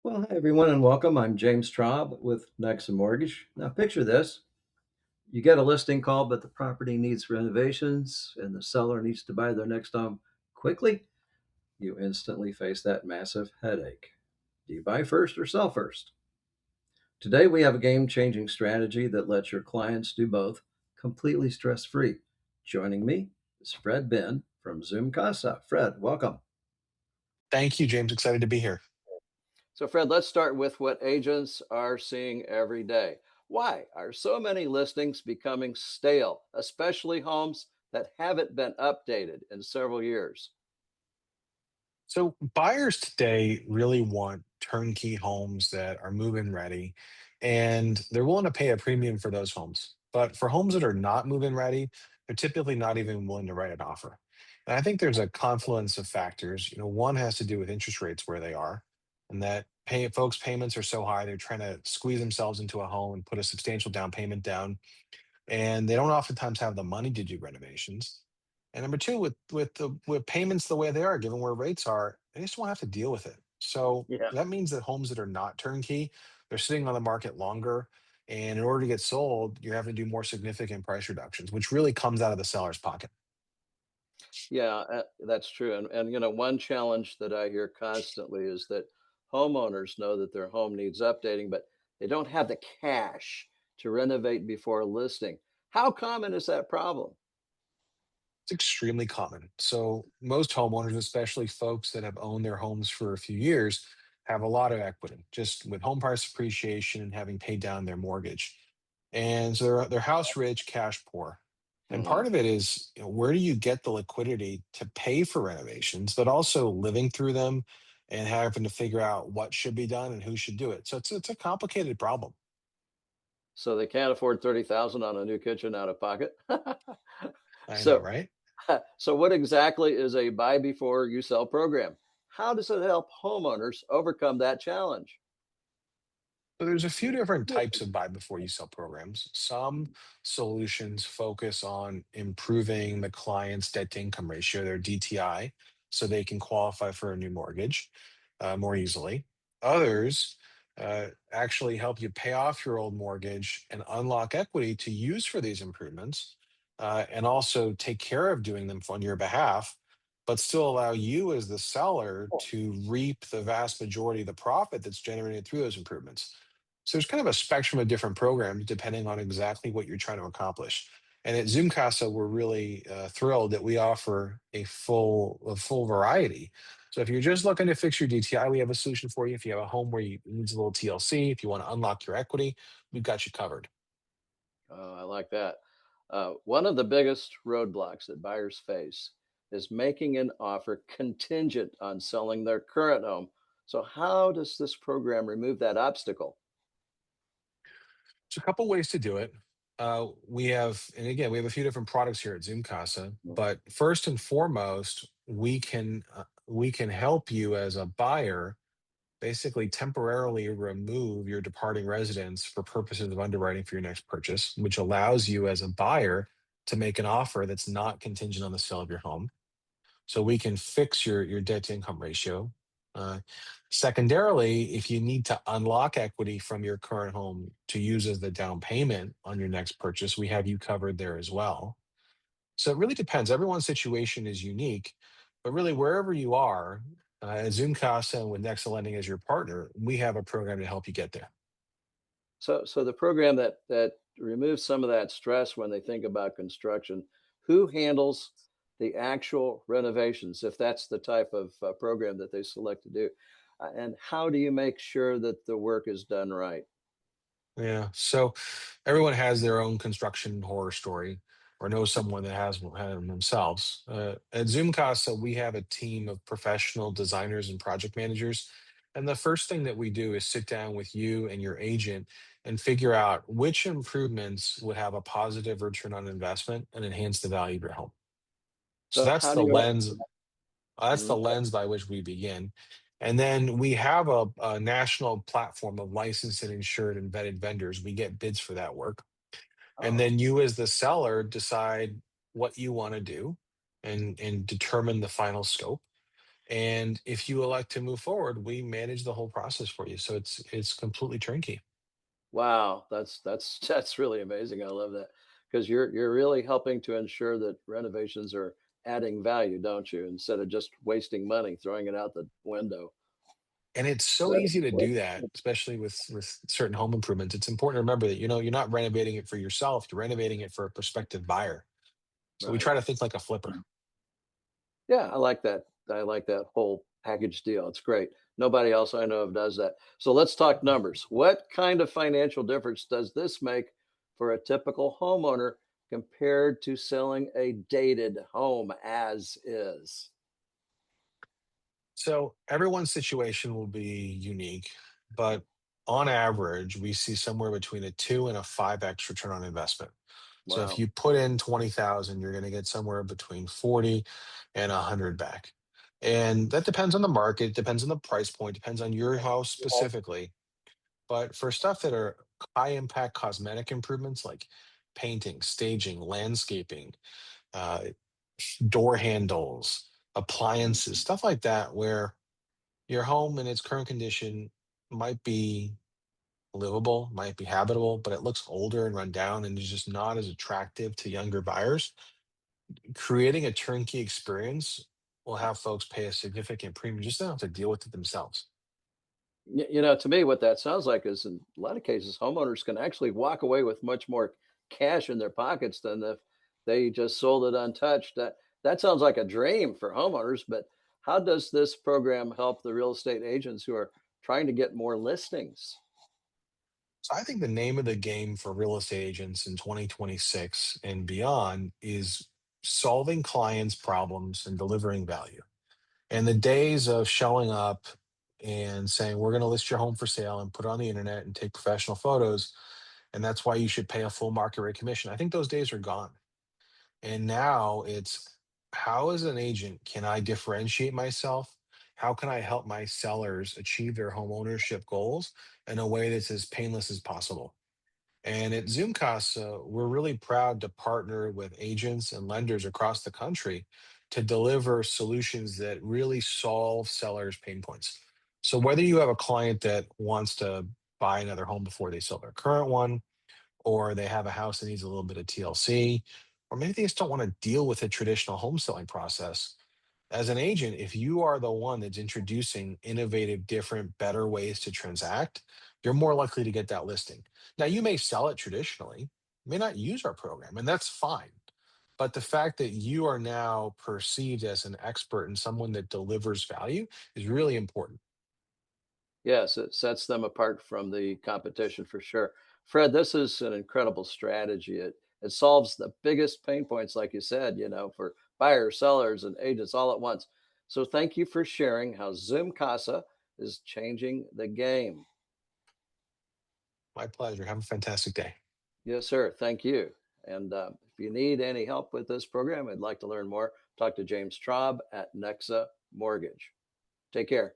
Well, hi everyone and welcome. I'm James Traub with NEXA Mortgage. Now picture this. You get a listing call, but the property needs renovations and the seller needs to buy their next home quickly. You instantly face that massive headache. Do you buy first or sell first? Today we have a game-changing strategy that lets your clients do both completely stress-free. Joining me is Fred Ben from Zoom Casa. Fred, welcome. Thank you, James. Excited to be here. So, Fred, let's start with what agents are seeing every day. Why are so many listings becoming stale, especially homes that haven't been updated in several years? So, buyers today really want turnkey homes that are move-in ready, and they're willing to pay a premium for those homes. But for homes that are not move-in ready, they're typically not even willing to write an offer. And I think there's a confluence of factors. One has to do with interest rates where they are, and that folks' payments are so high, they're trying to squeeze themselves into a home and put a substantial down payment down, and they don't oftentimes have the money to do renovations. And number two, with payments the way they are, given where rates are, they just won't have to deal with it. So Yeah. that means that homes that are not turnkey, they're sitting on the market longer. And in order to get sold, you're having to do more significant price reductions, which really comes out of the seller's pocket. Yeah, that's true. And one challenge that I hear constantly is that homeowners know that their home needs updating, but they don't have the cash to renovate before listing. How common is that problem? It's extremely common. So most homeowners, especially folks that have owned their homes for a few years, have a lot of equity just with home price appreciation and having paid down their mortgage. And so they're house rich, cash poor. And Hmm. part of it is, where do you get the liquidity to pay for renovations, but also living through them and having to figure out what should be done and who should do it. So it's a complicated problem. So they can't afford 30,000 on a new kitchen out of pocket. I know, So right? So, what exactly is a buy before you sell program? How does it help homeowners overcome that challenge? So there's a few different types of buy before you sell programs. Some solutions focus on improving the client's debt to income ratio, their DTI, so they can qualify for a new mortgage more easily. Others actually help you pay off your old mortgage and unlock equity to use for these improvements, and also take care of doing them on your behalf, but still allow you as the seller to reap the vast majority of the profit that's generated through those improvements. So there's kind of a spectrum of different programs depending on exactly what you're trying to accomplish. And at Zoom Casa, we're really thrilled that we offer a full variety. So if you're just looking to fix your DTI, we have a solution for you. If you have a home where you needs a little TLC, if you want to unlock your equity, we've got you covered. Oh, I like that. One of the biggest roadblocks that buyers face is making an offer contingent on selling their current home. So, how does this program remove that obstacle? There's a couple ways to do it. We have, and again, we have a few different products here at Zoom Casa. But first and foremost, we can help you as a buyer basically temporarily remove your departing residence for purposes of underwriting for your next purchase, which allows you as a buyer to make an offer that's not contingent on the sale of your home. So we can fix your debt to income ratio. Uh, Secondarily, if you need to unlock equity from your current home to use as the down payment on your next purchase, we have you covered there as well. So it really depends. Everyone's situation is unique, but really wherever you are, at Zoom Casa and with NEXA Lending as your partner, we have a program to help you get there. So the program that removes some of that stress when they think about construction, who handles the actual renovations if that's the type of program that they select to do, and how do you make sure that the work is done right? Yeah. So everyone has their own construction horror story or knows someone that has had them themselves. At Zoom Casa, we have a team of professional designers and project managers. And the first thing that we do is sit down with you and your agent and figure out which improvements would have a positive return on investment and enhance the value of your home. So So that's how the do you? lens. That's the Okay. lens by which we begin. And then we have a national platform of licensed and insured and vetted vendors. We get bids for that work. And Oh, then you, as the seller, decide what you want to do and determine the final scope. And if you elect to move forward, we manage the whole process for you. So it's completely turnkey. Wow, that's that's really amazing. I love that because you're really helping to ensure that renovations are adding value, don't you? Instead of just wasting money, throwing it out the window. And it's so easy to do that, especially with certain home improvements. It's important to remember that you're not renovating it for yourself, you're renovating it for a prospective buyer. So we Right. try to think like a flipper. Yeah, I like that. I like that whole package deal. It's great. Nobody else I know of does that. So let's talk numbers. What kind of financial difference does this make for a typical homeowner compared to selling a dated home as is? So everyone's situation will be unique, but on average, we see somewhere between a 2 and a 5x return on investment. So if Wow. you put in 20,000, you're going to get somewhere between 40 and 100 back. And that depends on the market, depends on the price point, depends on your house specifically. But for stuff that are high impact cosmetic improvements like painting, staging, landscaping, uh, door handles, appliances, Mhm. stuff like that, where your home in its current condition might be livable, might be habitable, but it looks older and run down and is just not as attractive to younger buyers. Creating a turnkey experience will have folks pay a significant premium just to have to deal with it themselves. To me, what that sounds like is in a lot of cases, homeowners can actually walk away with much more cash in their pockets than if they just sold it untouched. That sounds like a dream for homeowners, but how does this program help the real estate agents who are trying to get more listings? So I think the name of the game for real estate agents in 2026 and beyond is solving clients' problems and delivering value. And the days of showing up and saying, we're going to list your home for sale and put it on the internet and take professional photos, and that's why you should pay a full market rate commission. I think those days are gone. And now it's, how as an agent can I differentiate myself? How can I help my sellers achieve their home ownership goals in a way that's as painless as possible? And at Zoom Casa, we're really proud to partner with agents and lenders across the country to deliver solutions that really solve sellers' pain points. So whether you have a client that wants to buy another home before they sell their current one, or they have a house that needs a little bit of TLC, or maybe they just don't want to deal with a traditional home selling process, as an agent, if you are the one that's introducing innovative, different, better ways to transact, you're more likely to get that listing. Now, you may sell it traditionally, may not use our program, and that's fine. But the fact that you are now perceived as an expert and someone that delivers value is really important. Yes, it sets them apart from the competition for sure. Fred, this is an incredible strategy. It solves the biggest pain points, like you said, for buyers, sellers, and agents all at once. So thank you for sharing how Zoom Casa is changing the game. My pleasure. Have a fantastic day. Yes, sir. Thank you. And if you need any help with this program, I'd like to learn more. Talk to James Traub at NEXA Mortgage. Take care.